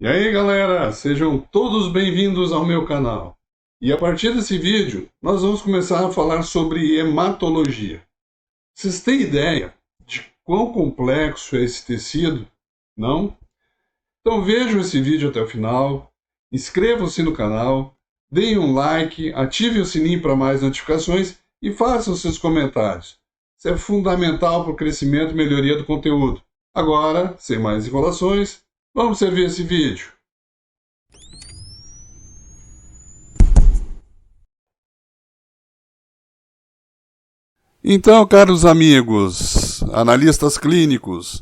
E aí, galera, sejam todos bem-vindos ao meu canal. E a partir desse vídeo, nós vamos começar a falar sobre hematologia. Vocês têm ideia de quão complexo é esse tecido? Não? Então vejam esse vídeo até o final, inscrevam-se no canal, deem um like, ativem o sininho para mais notificações e façam seus comentários. Isso é fundamental para o crescimento e melhoria do conteúdo. Agora, sem mais enrolações, vamos servir esse vídeo. Então, caros amigos, analistas clínicos,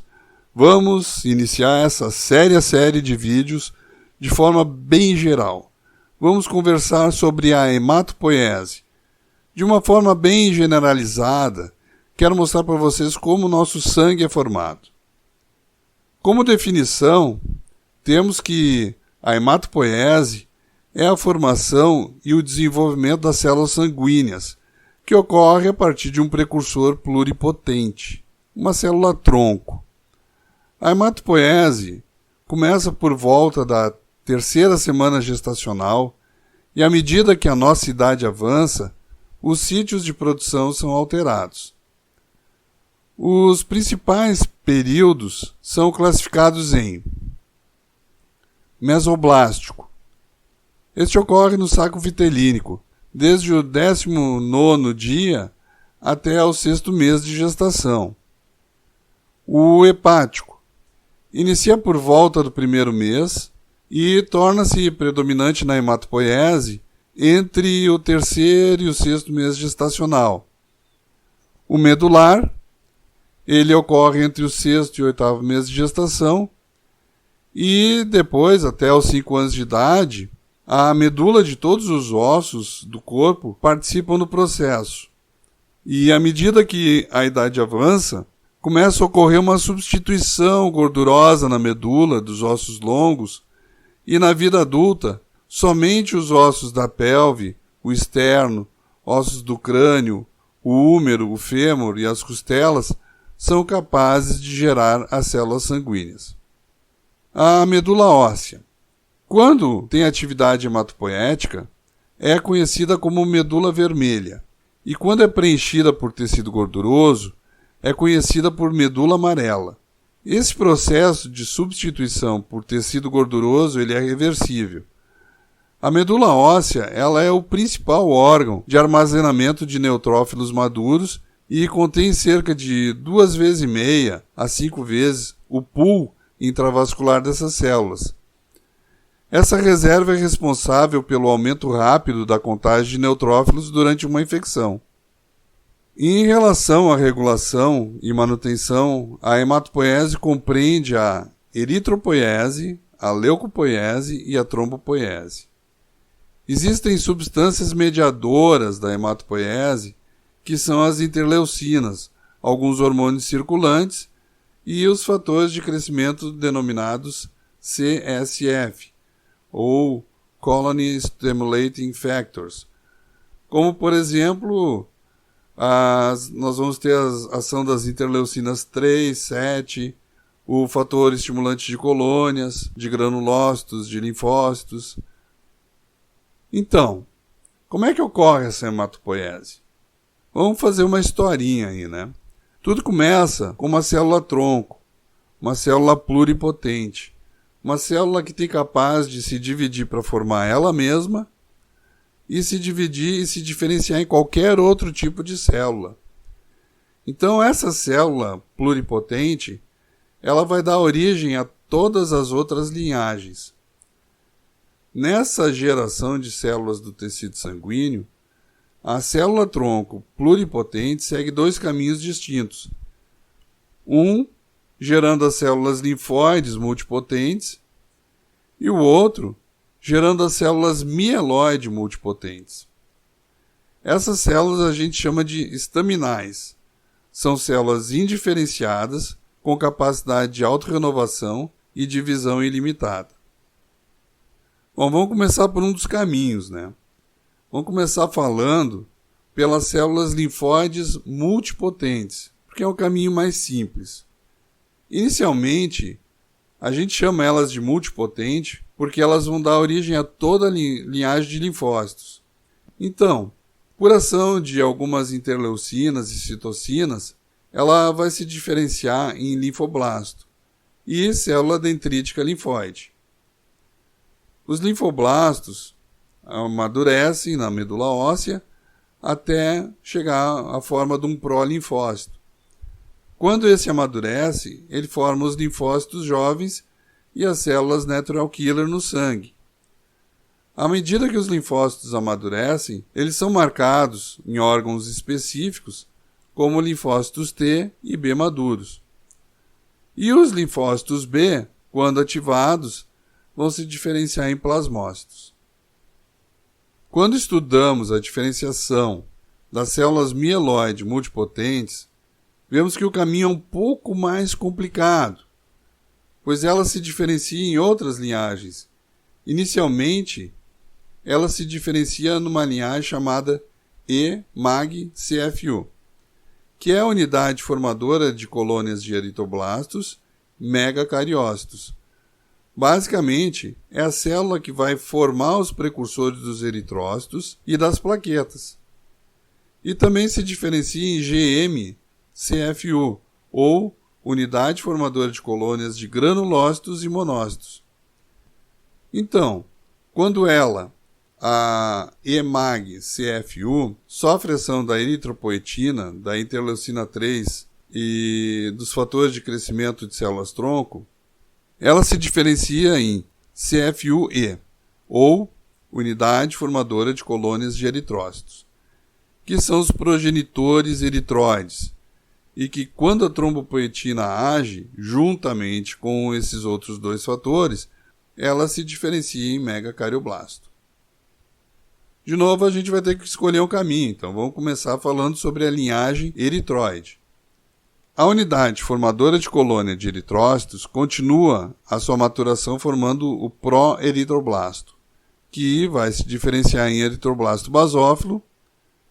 vamos iniciar essa série de vídeos de forma bem geral. Vamos conversar sobre a hematopoiese. De uma forma bem generalizada, quero mostrar para vocês como o nosso sangue é formado. Como definição, temos que a hematopoiese é a formação e o desenvolvimento das células sanguíneas, que ocorre a partir de um precursor pluripotente, uma célula-tronco. A hematopoiese começa por volta da terceira semana gestacional e, à medida que a nossa idade avança, os sítios de produção são alterados. Os principais períodos são classificados em mesoblástico. Este ocorre no saco vitelínico, desde o 19º dia até o 6º mês de gestação. O hepático inicia por volta do 1º mês e torna-se predominante na hematopoiese entre o 3º e o 6º mês gestacional. O medular, ele ocorre entre o 6º e o 8º mês de gestação e depois, até os 5 anos de idade, a medula de todos os ossos do corpo participam do processo. E à medida que a idade avança, começa a ocorrer uma substituição gordurosa na medula dos ossos longos e na vida adulta, somente os ossos da pelve, o externo, ossos do crânio, o úmero, o fêmur e as costelas são capazes de gerar as células sanguíneas. A medula óssea. Quando tem atividade hematopoética, é conhecida como medula vermelha, e quando é preenchida por tecido gorduroso, é conhecida por medula amarela. Esse processo de substituição por tecido gorduroso ele é reversível. A medula óssea ela é o principal órgão de armazenamento de neutrófilos maduros e contém cerca de 2,5 vezes a 5 vezes o pool intravascular dessas células. Essa reserva é responsável pelo aumento rápido da contagem de neutrófilos durante uma infecção. Em relação à regulação e manutenção, a hematopoiese compreende a eritropoiese, a leucopoiese e a trombopoiese. Existem substâncias mediadoras da hematopoiese, que são as interleucinas, alguns hormônios circulantes e os fatores de crescimento denominados CSF, ou Colony Stimulating Factors, como, por exemplo, nós vamos ter a ação das interleucinas 3, 7, o fator estimulante de colônias, de granulócitos, de linfócitos. Então, como é que ocorre essa hematopoiese? Vamos fazer uma historinha aí, né? Tudo começa com uma célula-tronco, uma célula pluripotente, uma célula que tem capaz de se dividir para formar ela mesma e se dividir e se diferenciar em qualquer outro tipo de célula. Então essa célula pluripotente, ela vai dar origem a todas as outras linhagens. Nessa geração de células do tecido sanguíneo, a célula-tronco pluripotente segue 2 caminhos distintos. Um, gerando as células linfóides multipotentes, e o outro, gerando as células mieloide multipotentes. Essas células a gente chama de estaminais. São células indiferenciadas, com capacidade de autorrenovação e divisão ilimitada. Bom, vamos começar por um dos caminhos, né? Vamos começar falando pelas células linfóides multipotentes, porque é o caminho mais simples. Inicialmente, A gente chama elas de multipotente porque elas vão dar origem a toda a linhagem de linfócitos. Então, por ação de algumas interleucinas e citocinas, ela vai se diferenciar em linfoblasto e célula dendrítica linfóide. Os linfoblastos amadurecem na medula óssea até chegar à forma de um prolinfócito. Quando esse amadurece, ele forma os linfócitos jovens e as células natural killer no sangue. À medida que os linfócitos amadurecem, eles são marcados em órgãos específicos, como linfócitos T e B maduros. E os linfócitos B, quando ativados, vão se diferenciar em plasmócitos. Quando estudamos a diferenciação das células mieloide multipotentes, vemos que o caminho é um pouco mais complicado, pois ela se diferencia em outras linhagens. Inicialmente, ela se diferencia numa linhagem chamada EMAG-CFU, que é a unidade formadora de colônias de eritroblastos megacariócitos. Basicamente, é a célula que vai formar os precursores dos eritrócitos e das plaquetas. E também se diferencia em GM-CFU, ou unidade formadora de colônias de granulócitos e monócitos. Então, quando a EMAG-CFU, sofre ação da eritropoetina, da interleucina 3 e dos fatores de crescimento de células-tronco, ela se diferencia em CFU-E, ou unidade formadora de colônias de eritrócitos, que são os progenitores eritróides, e que quando a trombopoetina age, juntamente com esses outros dois fatores, ela se diferencia em megacardioblasto. De novo, a gente vai ter que escolher um caminho, então vamos começar falando sobre a linhagem eritróide. A unidade formadora de colônia de eritrócitos continua a sua maturação formando o pró-eritroblasto, que vai se diferenciar em eritroblasto basófilo,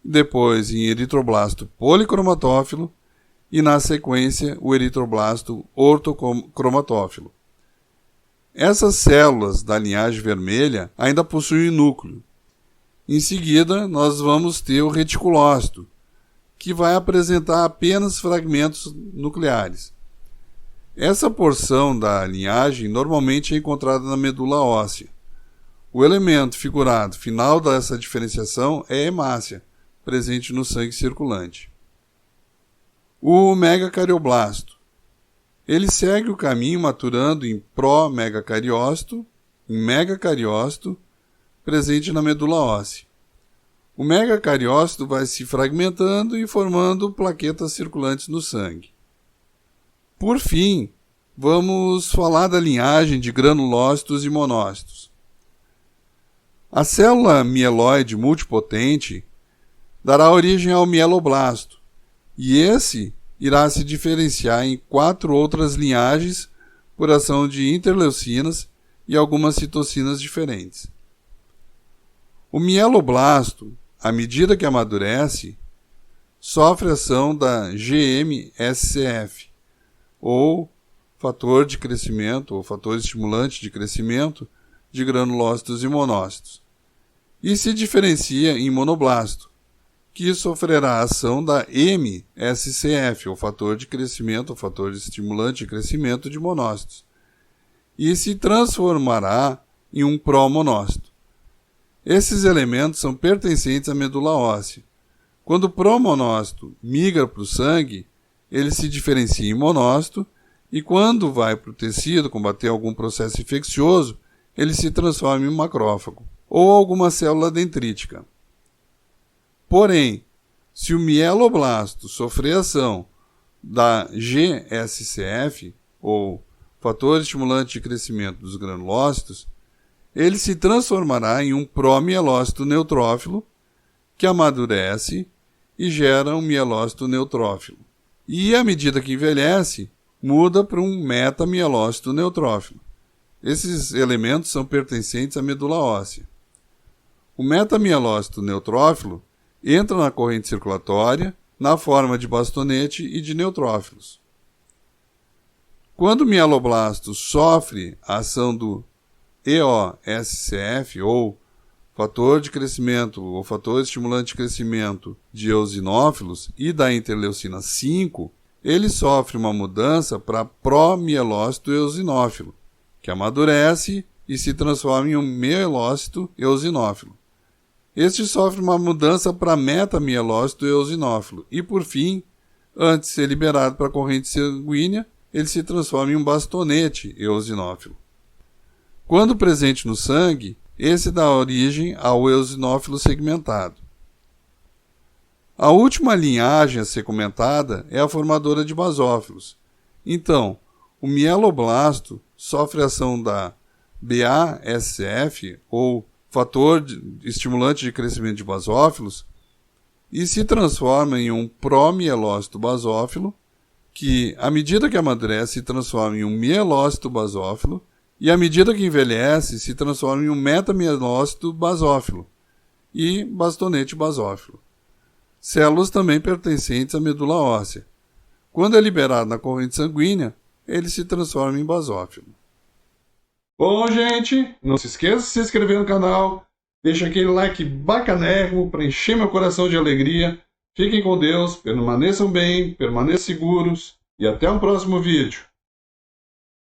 depois em eritroblasto policromatófilo e, na sequência, o eritroblasto ortocromatófilo. Essas células da linhagem vermelha ainda possuem núcleo. Em seguida, nós vamos ter o reticulócito, que vai apresentar apenas fragmentos nucleares. Essa porção da linhagem normalmente é encontrada na medula óssea. O elemento figurado final dessa diferenciação é a hemácia, presente no sangue circulante. O megacardioblasto. Ele segue o caminho maturando em pró-megacariócito, em megacariócito, presente na medula óssea. O megacariócito vai se fragmentando e formando plaquetas circulantes no sangue. Por fim, vamos falar da linhagem de granulócitos e monócitos. A célula mieloide multipotente dará origem ao mieloblasto, e esse irá se diferenciar em 4 outras linhagens por ação de interleucinas e algumas citocinas diferentes. O mieloblasto, à medida que amadurece, sofre ação da GM-SCF, ou fator de crescimento, ou fator estimulante de crescimento de granulócitos e monócitos, e se diferencia em monoblasto, que sofrerá a ação da MSCF, ou fator de crescimento, ou fator estimulante de crescimento de monócitos, e se transformará em um promonócito. Esses elementos são pertencentes à medula óssea. Quando o promonócito migra para o sangue, ele se diferencia em monócito, e quando vai para o tecido combater algum processo infeccioso, ele se transforma em macrófago, ou alguma célula dendrítica. Porém, se o mieloblasto sofrer ação da GSCF, ou fator estimulante de crescimento dos granulócitos, ele se transformará em um promielócito neutrófilo, que amadurece e gera um mielócito neutrófilo. E, à medida que envelhece, muda para um metamielócito neutrófilo. Esses elementos são pertencentes à medula óssea. O metamielócito neutrófilo entra na corrente circulatória na forma de bastonete e de neutrófilos. Quando o mieloblasto sofre a ação do EOSCF, ou fator de crescimento, ou fator estimulante de crescimento de eosinófilos, e da interleucina 5, ele sofre uma mudança para promielócito eosinófilo, que amadurece e se transforma em um mielócito eosinófilo. Este sofre uma mudança para metamielócito eosinófilo e, por fim, antes de ser liberado para a corrente sanguínea, ele se transforma em um bastonete eosinófilo. Quando presente no sangue, esse dá origem ao eosinófilo segmentado. A última linhagem a ser comentada é a formadora de basófilos. Então, o mieloblasto sofre a ação da BASF, ou fator estimulante de crescimento de basófilos, e se transforma em um promielócito basófilo, que, à medida que amadurece, se transforma em um mielócito basófilo, e à medida que envelhece, se transforma em um metamielócito basófilo e bastonete basófilo. Células também pertencentes à medula óssea. Quando é liberado na corrente sanguínea, ele se transforma em basófilo. Bom, gente, não se esqueça de se inscrever no canal, deixa aquele like bacanérrimo para encher meu coração de alegria. Fiquem com Deus, permaneçam bem, permaneçam seguros e até um próximo vídeo.